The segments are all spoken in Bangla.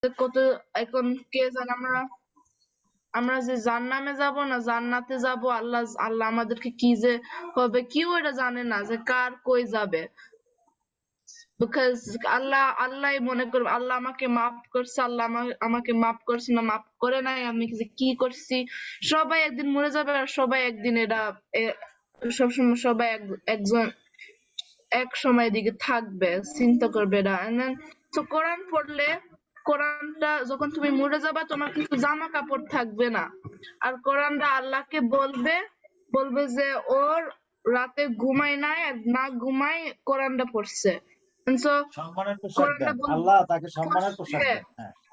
কত এখন কে জানে আমরা যে জান্নামে যাব না জান্নাতে যাব, আল্লাহ আমাদেরকে কি যে হবে কেউ এটা জানে না যে কার কই যাবে। বিকজ আল্লাহ মনে করবে আল্লাহ আমাকে মাফ করছে, আল্লাহ আমাকে মাফ করছে না মাফ করে নাই, আমি যে কি করছি। সবাই একদিন মরে যাবে আর সবাই একদিন এটা সবসময় সবাই একজন এক সময় দিকে থাকবে, চিন্তা করবে এটা। তো কোরআন পড়লে, কোরআনটা যখন তুমি মরে যাবা তোমার কিছু জামা কাপড় থাকবে না, আর কোরআনটা আল্লাহকে বলবে যে ওর রাতে ঘুমায় নাই আর না ঘুমায় কোরআনটা পড়ছে। সম্মানের পোশাক দেন, আল্লাহ তাকে সম্মানের পোশাক দেন,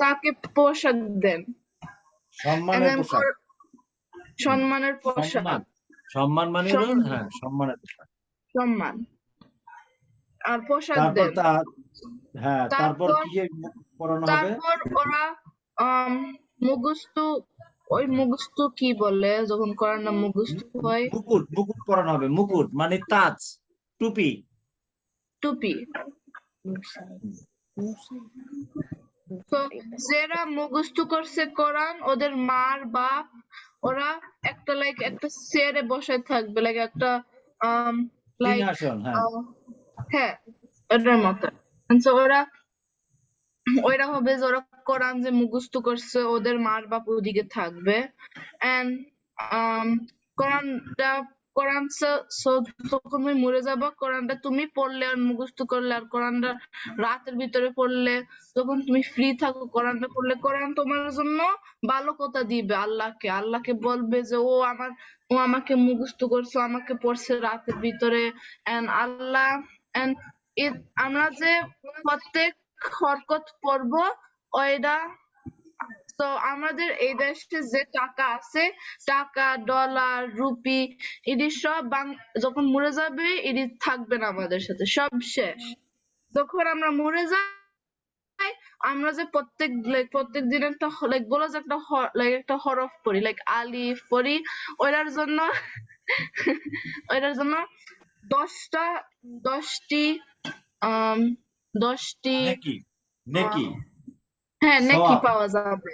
তাকে পোশাক দেন, সম্মানের পোশাক, সম্মানের পোশাক, সম্মান মানে সম্মানের পোশাক, সম্মান আর পোশাক দেন। তারপর কি পড়ানো হবে? তারপর ওরা মুখস্থ কি বলে যখন কোরআন মুখস্থ হয়? মুকুট পরানো হবে। মুকুট মানে তাজ, টুপি। তো যারা মুখস্থ করছে কোরআন ওদের মার বাপ ওরা একটা একটা চেয়ারে বসে থাকবে, একটা এটার মতো। ওইরা হবে যে ওরা কোরআন যে মুখস্থ করছে ওদের মার বাপ ওদিকে থাকবে। কোরআন যখন তুমি মরে যাবো কোরআনটা তুমি পড়লে আর মুখস্থ করলে, আর কোরআনটা রাতের ভিতরে পড়লে, যখন তুমি ফ্রি থাকো কোরআনটা পড়লে, কোরআন তোমার জন্য ভালো কথা দিবে আল্লাহকে বলবে যে ও আমাকে মুখস্থ করছে, আমাকে পড়ছে রাতের ভিতরে। আল্লাহ আমরা যে প্রত্যেক হরকত পড়ব ওইটা, তো আমাদের এই দেশে যে টাকা আছে, টাকা ডলার রুপি এটি সব যখন মরে যাবে এটি থাকবে না আমাদের সাথে, সব শেষ। যখন আমরা মরে যাই আমরা যে প্রত্যেক দিন একটা বলো যে একটা হরফ পড়ি, আলিফ পড়ি, ওইটার জন্য 10টি নেকি পাওয়া যাবে,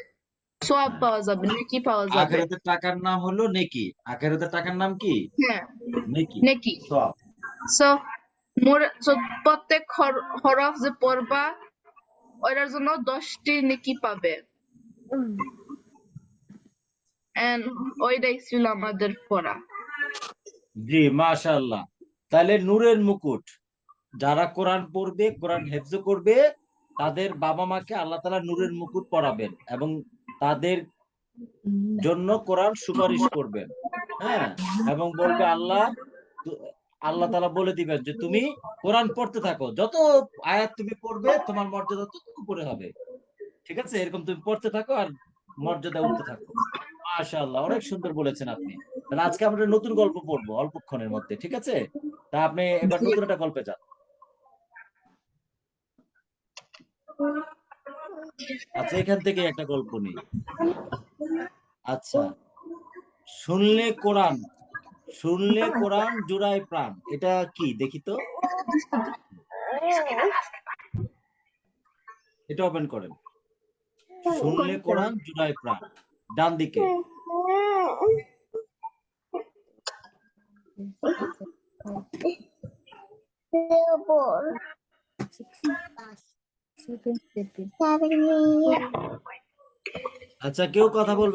সওয়াব পাওয়া যাবে, নেকি পাওয়া যাবে। আখিরাতের টাকার নাম হলো নেকি। আখিরাতের টাকার নাম কি? নেকি। সো প্রত্যেক হরফ যে পড়বা ওইটার জন্য 10টি নেকি পাবে। ওইটাই ছিল আমাদের পড়া। জি মাশাআল্লাহ। তাহলে নূরের মুকুট, যারা কোরআন পড়বে, কোরআন হেফজ করবে, তাদের বাবা মাকে আল্লাহ তাআলা নূরের মুকুট পরাবেন এবং তাদের জন্য কোরআন সুপারিশ করবেন। এবং বলবে আল্লাহ তাআলা বলে দিবেন যে তুমি কোরআন পড়তে থাকো, যত আয়াত তুমি পড়বে তোমার মর্যাদা তত উপরে হবে। ঠিক আছে, এরকম তুমি পড়তে থাকো আর মর্যাদা উঠতে থাকো। মাশাআল্লাহ, অনেক সুন্দর বলেছেন আপনি। তাহলে আজকে আমরা নতুন গল্প পড়বো অল্পক্ষণের মধ্যে, ঠিক আছে? তা আপনি এবার নতুন একটা গল্পে যান। আচ্ছা, এখান থেকে একটা গল্প নেই। আচ্ছা, শুনলে কোরআন জুড়ায় প্রাণ, এটা কি দেখি তো? এটা ওপেন করেন। শুনলে কোরআন জুড়ায় প্রাণ, ডান দিকে। আচ্ছা, কেউ কথা বলবে?